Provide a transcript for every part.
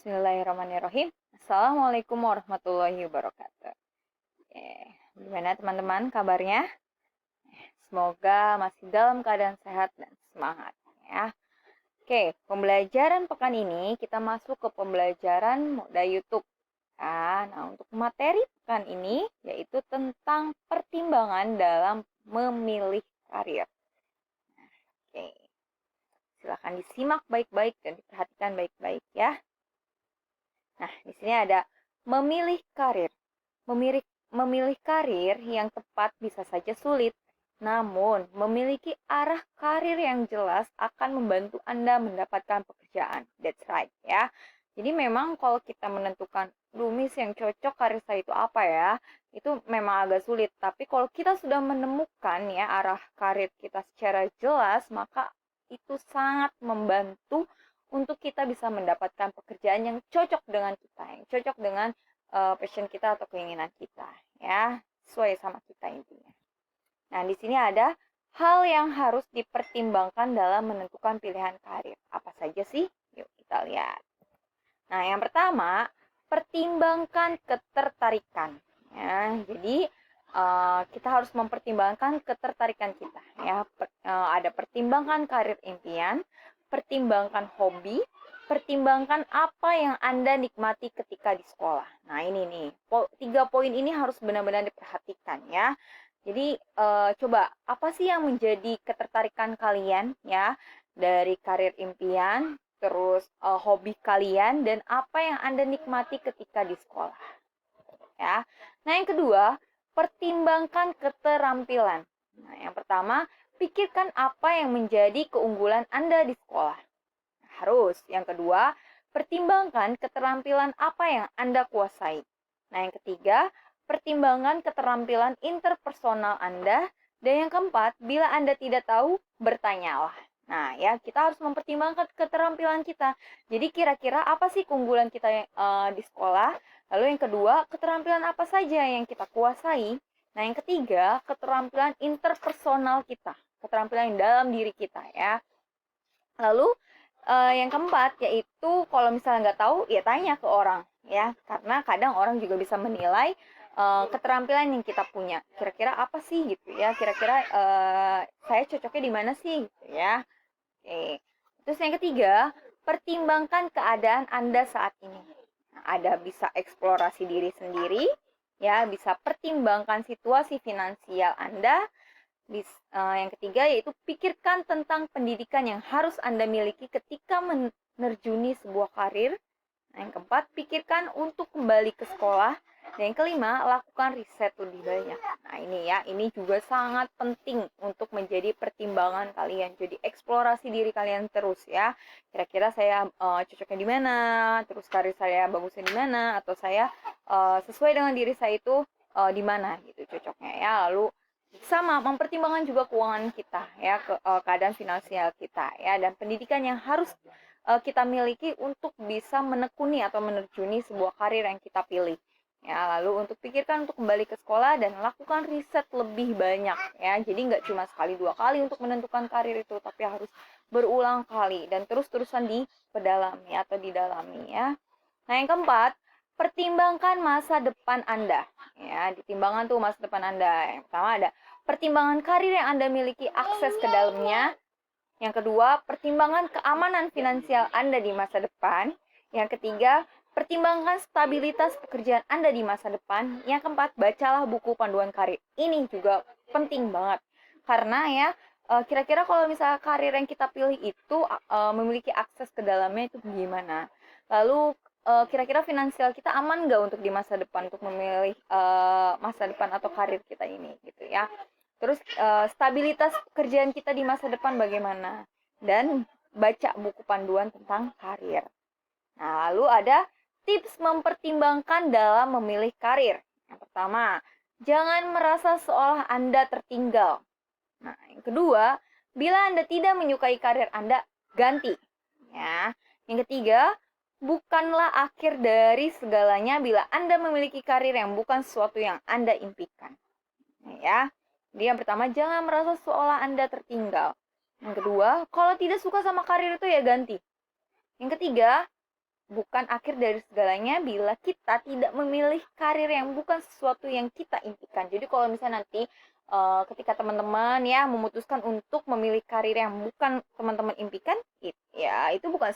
Bismillahirrahmanirrahim. Assalamualaikum warahmatullahi wabarakatuh. Oke, gimana teman-teman kabarnya? Semoga masih dalam keadaan sehat dan semangat ya. Oke, pembelajaran pekan ini kita masuk ke pembelajaran moda YouTube. Nah, untuk materi pekan ini yaitu tentang pertimbangan dalam memilih karir. Oke, silakan disimak baik-baik dan diperhatikan baik-baik ya. Nah, di sini ada memilih karir. Memilih karir yang tepat bisa saja sulit, namun memiliki arah karir yang jelas akan membantu Anda mendapatkan pekerjaan. That's right ya. Jadi memang kalau kita menentukan, Miss yang cocok karir saya itu apa ya? Itu memang agak sulit. Tapi kalau kita sudah menemukan ya arah karir kita secara jelas, maka itu sangat membantu untuk kita bisa mendapatkan pekerjaan yang cocok dengan kita, yang cocok dengan passion kita atau keinginan kita, ya, sesuai sama kita intinya. Nah, di sini ada hal yang harus dipertimbangkan dalam menentukan pilihan karir. Apa saja sih? Yuk kita lihat. Nah, yang pertama, pertimbangkan ketertarikan. Ya, jadi kita harus mempertimbangkan ketertarikan kita. Ya, ada pertimbangkan karir impian, pertimbangkan hobi, pertimbangkan apa yang Anda nikmati ketika di sekolah. Nah, ini nih, 3 poin ini harus benar-benar diperhatikan ya. Jadi, coba apa sih yang menjadi ketertarikan kalian ya dari karir impian, terus hobi kalian dan apa yang Anda nikmati ketika di sekolah. Ya. Nah, yang kedua, pertimbangkan keterampilan. Nah, yang pertama, pikirkan apa yang menjadi keunggulan Anda di sekolah. Harus. Yang kedua, pertimbangkan keterampilan apa yang Anda kuasai. Nah, yang ketiga, pertimbangkan keterampilan interpersonal Anda. Dan yang keempat, bila Anda tidak tahu, bertanyalah. Nah, ya, kita harus mempertimbangkan keterampilan kita. Jadi, kira-kira apa sih keunggulan kita di sekolah? Lalu yang kedua, keterampilan apa saja yang kita kuasai? Nah, yang ketiga, keterampilan interpersonal kita. Keterampilan yang dalam diri kita ya. Lalu yang keempat yaitu kalau misalnya nggak tahu ya tanya ke orang ya. Karena kadang orang juga bisa menilai keterampilan yang kita punya. Kira-kira apa sih gitu ya? Kira-kira saya cocoknya di mana sih gitu ya. Oke. Terus yang ketiga, pertimbangkan keadaan Anda saat ini. Ada bisa eksplorasi diri sendiri, ya, bisa pertimbangkan situasi finansial Anda. Yang ketiga yaitu pikirkan tentang pendidikan yang harus Anda miliki ketika menerjuni sebuah karir. Nah, yang keempat, pikirkan untuk kembali ke sekolah. Dan yang kelima, lakukan riset lebih banyak. Nah, ini ya, ini juga sangat penting untuk menjadi pertimbangan kalian. Jadi, eksplorasi diri kalian terus ya. Kira-kira saya cocoknya di mana, terus karir saya bagusnya di mana, atau saya sesuai dengan diri saya itu di mana gitu cocoknya ya. Lalu sama mempertimbangkan juga keuangan kita ya, keadaan finansial kita ya, dan pendidikan yang harus kita miliki untuk bisa menekuni atau menerjuni sebuah karir yang kita pilih. Ya, lalu untuk pikirkan untuk kembali ke sekolah dan lakukan riset lebih banyak ya. Jadi nggak cuma sekali 2 kali untuk menentukan karir itu, tapi harus berulang kali dan terus-terusan dipedalami atau didalami ya. Nah, yang keempat, pertimbangkan masa depan Anda. Ya, ditimbangan tuh masa depan Anda. Yang pertama ada pertimbangan karir yang Anda miliki akses ke dalamnya. Yang kedua, pertimbangan keamanan finansial Anda di masa depan. Yang ketiga, pertimbangkan stabilitas pekerjaan Anda di masa depan. Yang keempat, bacalah buku panduan karir. Ini juga penting banget. Karena ya, kira-kira kalau misalnya karir yang kita pilih itu memiliki akses ke dalamnya itu gimana? Lalu kira-kira finansial kita aman nggak untuk di masa depan untuk memilih masa depan atau karir kita ini gitu ya. Terus stabilitas pekerjaan kita di masa depan bagaimana? Dan baca buku panduan tentang karir. Nah, lalu ada tips mempertimbangkan dalam memilih karir. Yang pertama, jangan merasa seolah Anda tertinggal. Nah, yang kedua, bila Anda tidak menyukai karir Anda, ganti. Ya. Yang ketiga, bukanlah akhir dari segalanya bila Anda memiliki karir yang bukan sesuatu yang Anda impikan. Ya. Jadi yang pertama, jangan merasa seolah Anda tertinggal. Yang kedua, kalau tidak suka sama karir itu ya ganti. Yang ketiga, bukan akhir dari segalanya bila kita tidak memilih karir yang bukan sesuatu yang kita impikan. Jadi kalau misalnya nanti ketika teman-teman ya memutuskan untuk memilih karir yang bukan teman-teman impikan, ya itu bukan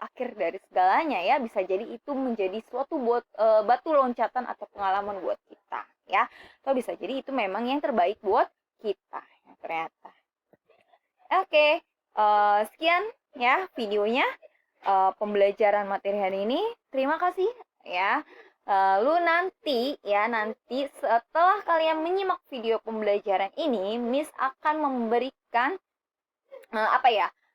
akhir dari segalanya ya. Bisa jadi itu menjadi suatu buat batu loncatan atau pengalaman buat kita ya. Atau bisa jadi itu memang yang terbaik buat kita ya, ternyata. Oke, sekian ya videonya, pembelajaran materi hari ini. Terima kasih ya. Lalu nanti setelah kalian menyimak video pembelajaran ini, Miss akan memberikan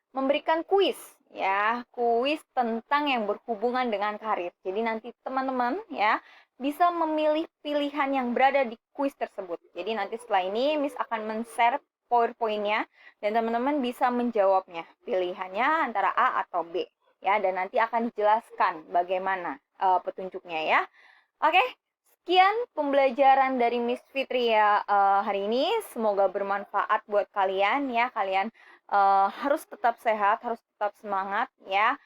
memberikan kuis ya, kuis tentang yang berhubungan dengan karir. Jadi nanti teman-teman ya bisa memilih pilihan yang berada di kuis tersebut. Jadi nanti setelah ini Miss akan men-share PowerPoint-nya dan teman-teman bisa menjawabnya. Pilihannya antara A atau B ya, dan nanti akan dijelaskan bagaimana petunjuknya ya. Oke, sekian pembelajaran dari Miss Fitri ya hari ini. Semoga bermanfaat buat kalian ya. Kalian harus tetap sehat, harus tetap semangat ya.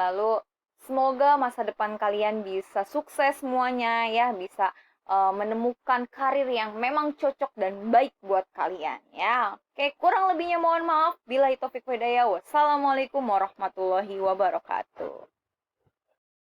Lalu semoga masa depan kalian bisa sukses semuanya ya, bisa menemukan karir yang memang cocok dan baik buat kalian ya. Oke, kurang lebihnya mohon maaf. Billahi taufik wa hidayah. Wassalamualaikum warahmatullahi wabarakatuh.